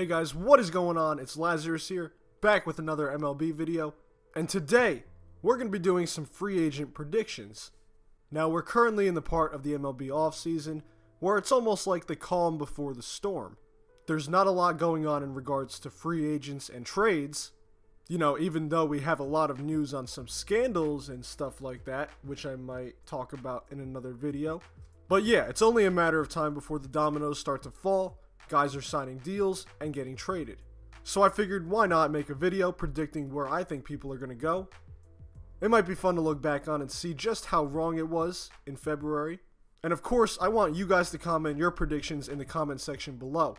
Hey guys, what is going on? It's Lazarus here, back with another MLB video, and today we're going to be doing some free agent predictions. Now we're currently in the part of the MLB offseason where it's almost like the calm before the storm. There's not a lot going on in regards to free agents and trades, you know, even though we have a lot of news on some scandals and stuff like that, which I might talk about in another video. But yeah, it's only a matter of time before the dominoes start to fall. Guys are signing deals and getting traded. So I figured why not make a video predicting where I think people are going to go. It might be fun to look back on and see just how wrong it was in February. And of course, I want you guys to comment your predictions in the comment section below.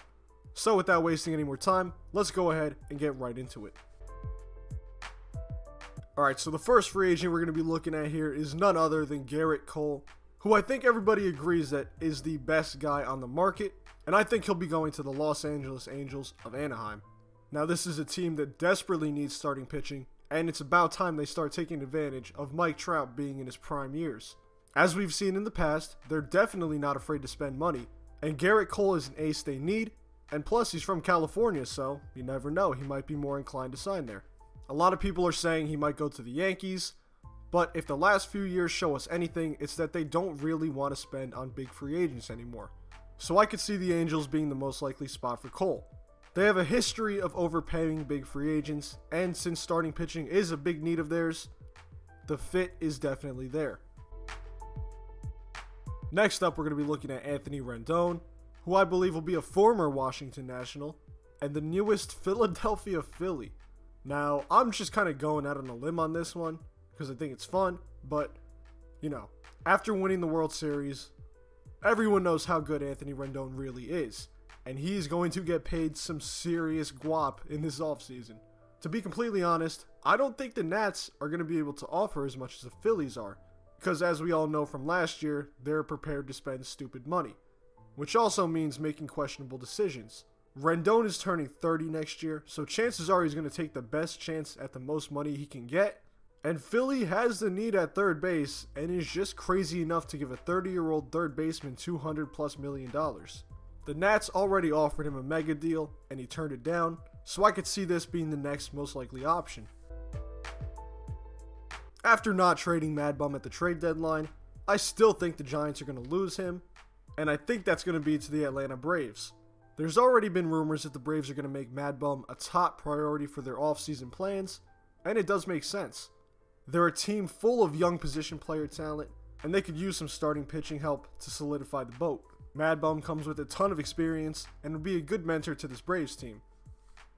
So without wasting any more time, let's go ahead and get right into it. Alright, so the first free agent we're going to be looking at here is none other than Gerrit Cole, who I think everybody agrees that is the best guy on the market. And I think he'll be going to the Los Angeles Angels of Anaheim. Now this is a team that desperately needs starting pitching, and it's about time they start taking advantage of Mike Trout being in his prime years. As we've seen in the past, they're definitely not afraid to spend money, and Gerrit Cole is an ace they need, and plus he's from California, so you never know, he might be more inclined to sign there. A lot of people are saying he might go to the Yankees, but if the last few years show us anything, it's that they don't really want to spend on big free agents anymore. So I could see the Angels being the most likely spot for Cole. They have a history of overpaying big free agents, and since starting pitching is a big need of theirs, the fit is definitely there. Next up, we're going to be looking at Anthony Rendon, who I believe will be a former Washington National, and the newest Philadelphia Philly. Now, I'm just kind of going out on a limb on this one, because I think it's fun, but, you know, after winning the World Series, everyone knows how good Anthony Rendon really is, and he's going to get paid some serious guap in this offseason. To be completely honest, I don't think the Nats are going to be able to offer as much as the Phillies are, because as we all know from last year, they're prepared to spend stupid money, which also means making questionable decisions. Rendon is turning 30 next year, so chances are he's going to take the best chance at the most money he can get. And Philly has the need at third base and is just crazy enough to give a 30-year-old third baseman $200+ million. The Nats already offered him a mega deal and he turned it down, so I could see this being the next most likely option. After not trading Mad Bum at the trade deadline, I still think the Giants are going to lose him, and I think that's going to be to the Atlanta Braves. There's already been rumors that the Braves are going to make Mad Bum a top priority for their offseason plans, and it does make sense. They're a team full of young position player talent, and they could use some starting pitching help to solidify the boat. Mad Bum comes with a ton of experience and would be a good mentor to this Braves team.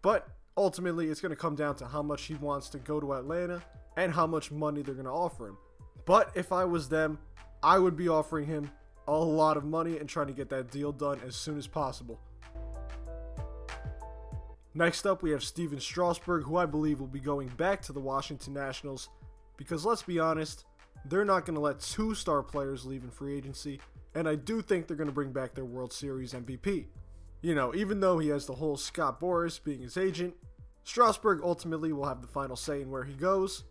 But ultimately, it's going to come down to how much he wants to go to Atlanta and how much money they're going to offer him. But if I was them, I would be offering him a lot of money and trying to get that deal done as soon as possible. Next up, we have Stephen Strasburg, who I believe will be going back to the Washington Nationals. Because let's be honest, they're not going to let two star players leave in free agency, and I do think they're going to bring back their World Series MVP. You know, even though he has the whole Scott Boras being his agent, Strasburg ultimately will have the final say in where he goes,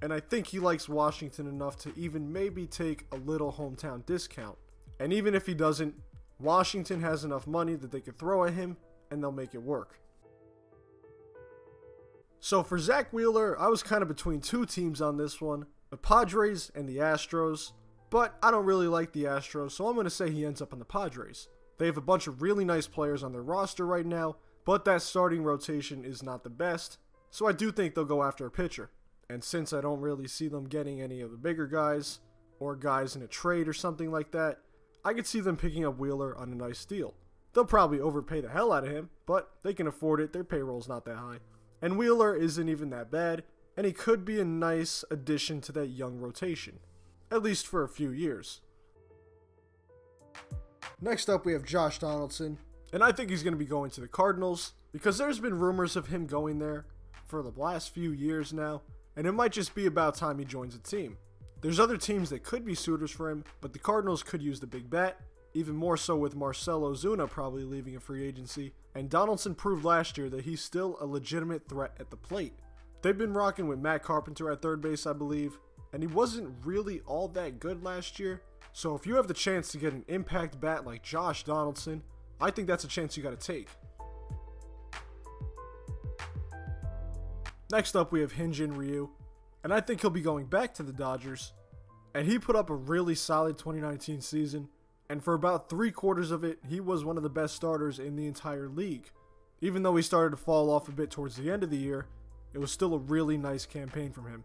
and I think he likes Washington enough to even maybe take a little hometown discount. And even if he doesn't, Washington has enough money that they could throw at him, and they'll make it work. So for Zach Wheeler, I was kind of between two teams on this one, the Padres and the Astros, but I don't really like the Astros, so I'm going to say he ends up on the Padres. They have a bunch of really nice players on their roster right now, but that starting rotation is not the best, so I do think they'll go after a pitcher. And since I don't really see them getting any of the bigger guys, or guys in a trade or something like that, I could see them picking up Wheeler on a nice deal. They'll probably overpay the hell out of him, but they can afford it, their payroll's not that high. And Wheeler isn't even that bad, and he could be a nice addition to that young rotation, at least for a few years. Next up, we have Josh Donaldson, and I think he's going to be going to the Cardinals, because there's been rumors of him going there for the last few years now, and it might just be about time he joins a team. There's other teams that could be suitors for him, but the Cardinals could use the big bat, even more so with Marcell Ozuna probably leaving a free agency, and Donaldson proved last year that he's still a legitimate threat at the plate. They've been rocking with Matt Carpenter at third base, I believe, and he wasn't really all that good last year, so if you have the chance to get an impact bat like Josh Donaldson, I think that's a chance you got to take. Next up, we have Hyun-Jin Ryu, and I think he'll be going back to the Dodgers. And he put up a really solid 2019 season, and for about 3/4 of it, he was one of the best starters in the entire league. Even though he started to fall off a bit towards the end of the year, it was still a really nice campaign from him.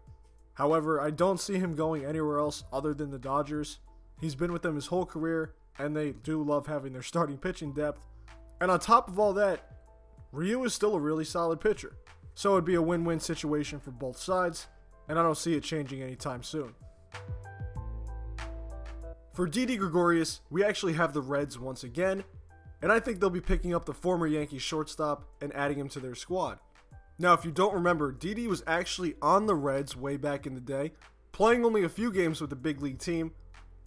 However, I don't see him going anywhere else other than the Dodgers. He's been with them his whole career, and they do love having their starting pitching depth. And on top of all that, Ryu is still a really solid pitcher. So it'd be a win-win situation for both sides, and I don't see it changing anytime soon. For Didi Gregorius, we actually have the Reds once again, and I think they'll be picking up the former Yankees shortstop and adding him to their squad. Now, if you don't remember, Didi was actually on the Reds way back in the day, playing only a few games with the big league team,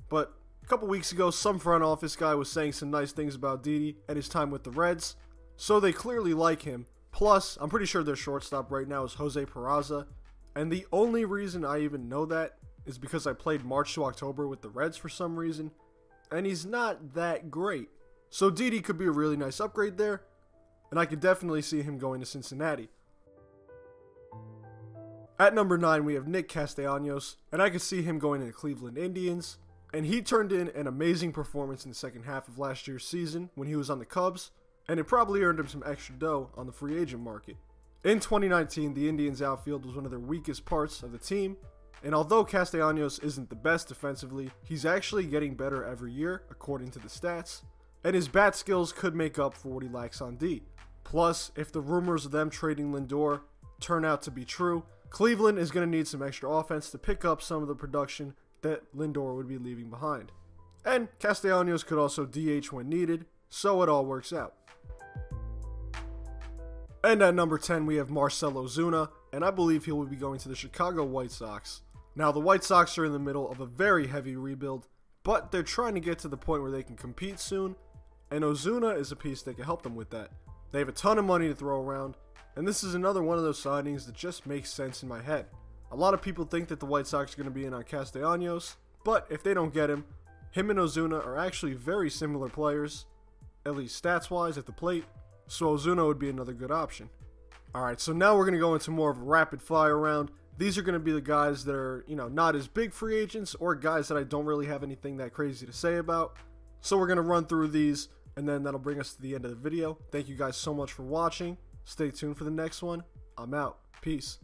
but a couple weeks ago, some front office guy was saying some nice things about Didi and his time with the Reds, so they clearly like him. Plus, I'm pretty sure their shortstop right now is Jose Peraza, and the only reason I even know that is because I played March to October with the Reds for some reason, and he's not that great. So Didi could be a really nice upgrade there, and I could definitely see him going to Cincinnati. At number 9, we have Nick Castellanos, and I could see him going to the Cleveland Indians, and he turned in an amazing performance in the second half of last year's season when he was on the Cubs, and it probably earned him some extra dough on the free agent market. In 2019, the Indians' outfield was one of their weakest parts of the team, and although Castellanos isn't the best defensively, he's actually getting better every year, according to the stats, and his bat skills could make up for what he lacks on D. Plus, if the rumors of them trading Lindor turn out to be true, Cleveland is going to need some extra offense to pick up some of the production that Lindor would be leaving behind. And Castellanos could also DH when needed, so it all works out. And at number 10, we have Marcell Ozuna, and I believe he will be going to the Chicago White Sox. Now, the White Sox are in the middle of a very heavy rebuild, but they're trying to get to the point where they can compete soon, and Ozuna is a piece that can help them with that. They have a ton of money to throw around, and this is another one of those signings that just makes sense in my head. A lot of people think that the White Sox are going to be in on Castellanos, but if they don't get him and Ozuna are actually very similar players, at least stats-wise at the plate, so Ozuna would be another good option. Alright, so now we're going to go into more of a rapid fire round. These are going to be the guys that are, not as big free agents or guys that I don't really have anything that crazy to say about. So we're going to run through these, and then that'll bring us to the end of the video. Thank you guys so much for watching. Stay tuned for the next one. I'm out. Peace.